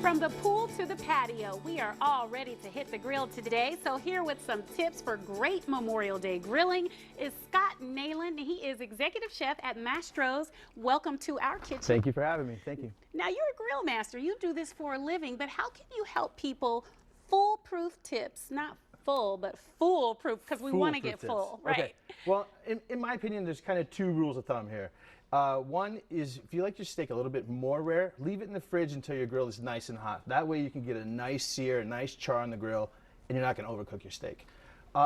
From the pool to the patio, we are all ready to hit the grill today. So here with some tips for great Memorial Day grilling is Scott Nayland. He is executive chef at Mastro's. Welcome to our kitchen. Thank you for having me. Thank you. Now you're a grill master. You do this for a living, but how can you help people foolproof tips? Not full, but foolproof, because we want to get full, right? Okay. Well, in my opinion, there's kind of two rules of thumb here. One is if you like your steak a little bit more rare, leave it in the fridge until your grill is nice and hot. That way you can get a nice sear, a nice char on the grill, and you're not going to overcook your steak.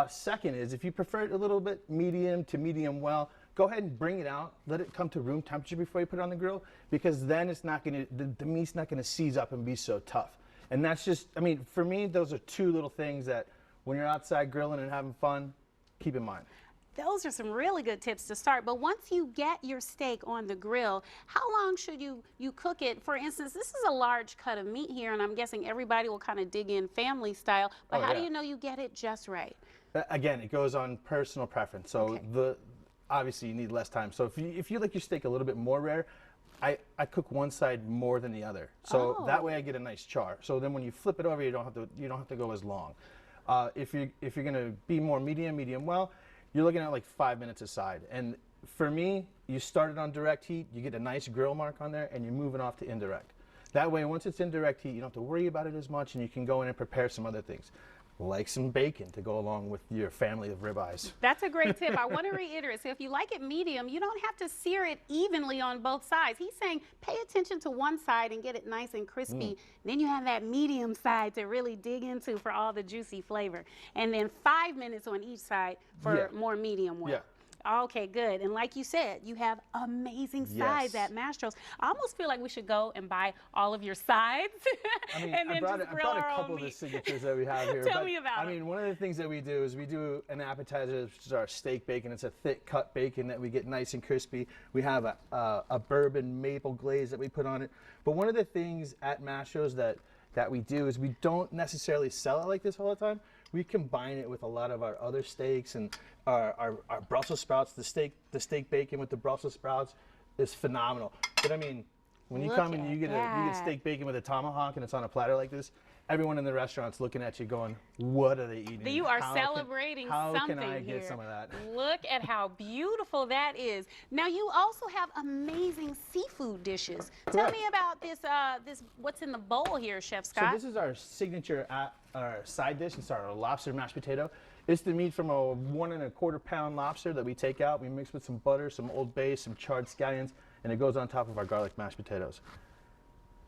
Second is if you prefer it a little bit medium to medium well, go ahead and bring it out. Let it come to room temperature before you put it on the grill, because then it's not going to, the meat's not going to seize up and be so tough. And that's just, I mean, for me, those are two little things that when you're outside grilling and having fun, keep in mind. Those are some really good tips to start. But once you get your steak on the grill, how long should you cook it? For instance, this is a large cut of meat here, and I'm guessing everybody will kind of dig in family style. But how do you know you get it just right? Again, it goes on personal preference. So obviously you need less time. So if you like your steak a little bit more rare, I cook one side more than the other. So that way I get a nice char. So then when you flip it over, you don't have to go as long. If you're gonna be more medium well, you're looking at like 5 minutes aside. And for me, you start it on direct heat, you get a nice grill mark on there, and you're moving off to indirect. That way, once it's in direct heat, you don't have to worry about it as much, and you can go in and prepare some other things, like some bacon to go along with your family of ribeyes. That's a great tip. I want to reiterate. So if you like it medium, you don't have to sear it evenly on both sides. He's saying pay attention to one side and get it nice and crispy. Then you have that medium side to really dig into for all the juicy flavor. And then 5 minutes on each side for more medium well. Okay, good. And like you said, you have amazing sides at Mastro's. I almost feel like we should go and buy all of your sides. I mean, and then I brought a couple of the signatures that we have here. Tell me about it. I mean, one of the things that we do is we do an appetizer, which is our steak bacon. It's a thick cut bacon that we get nice and crispy. We have a bourbon maple glaze that we put on it. But one of the things at Mastro's that we do is we don't necessarily sell it like this all the time. We combine it with a lot of our other steaks and our Brussels sprouts. The steak bacon with the Brussels sprouts is phenomenal. But I mean, when you come and you get steak bacon with a tomahawk and it's on a platter like this, everyone in the restaurant's looking at you going, what are they eating? You are celebrating something here. How can I get some of that? Look at how beautiful that is. Now you also have amazing seafood dishes. Tell me about this what's in the bowl here, Chef Scott. So this is our signature our side dish. It's our lobster mashed potato. It's the meat from a 1 1/4 pound lobster that we take out. We mix with some butter, some Old Bay, some charred scallions, and it goes on top of our garlic mashed potatoes.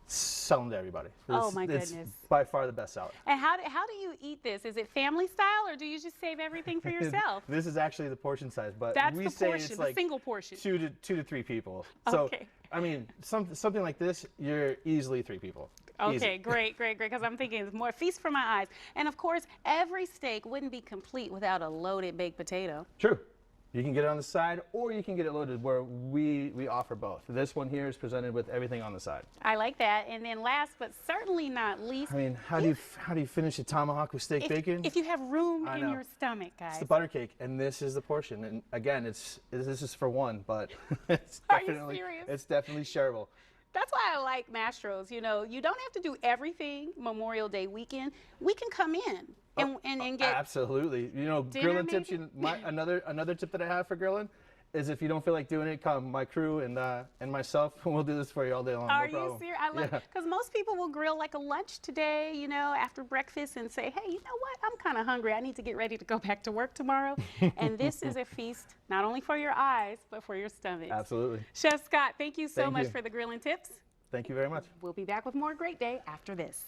Sell them to everybody. Oh my goodness. It's by far the best seller. And how do you eat this? Is it family style, or do you just save everything for yourself? This is actually the portion size, but that's we the say portion, it's the like single portion. two to three people. Okay. So, I mean, something like this, you're easily 3 people. Okay, Easy. great, because I'm thinking it's more feast for my eyes. And of course, every steak wouldn't be complete without a loaded baked potato. True. You can get it on the side, or you can get it loaded, where we offer both. This one here is presented with everything on the side. I like that. And then last but certainly not least, I mean, how do you finish a tomahawk with steak bacon? If you have room in your stomach, guys. It's the butter cake, and this is the portion. And again, this is for one, but it's Are you serious? It's definitely shareable. That's why I like Mastro's. You know, you don't have to do everything Memorial Day weekend. We can come in and get absolutely. You know, grilling tips. Another tip that I have for grilling is if you don't feel like doing it, come. My crew and myself, we'll do this for you all day long. Are you serious? I love it, because most people will grill like a lunch today, you know, after breakfast, and say, hey, you know what? I'm kind of hungry. I need to get ready to go back to work tomorrow. And this is a feast not only for your eyes, but for your stomach. Absolutely. Chef Scott, thank you so much for the grilling tips. Thank you very much. We'll be back with more Great Day after this.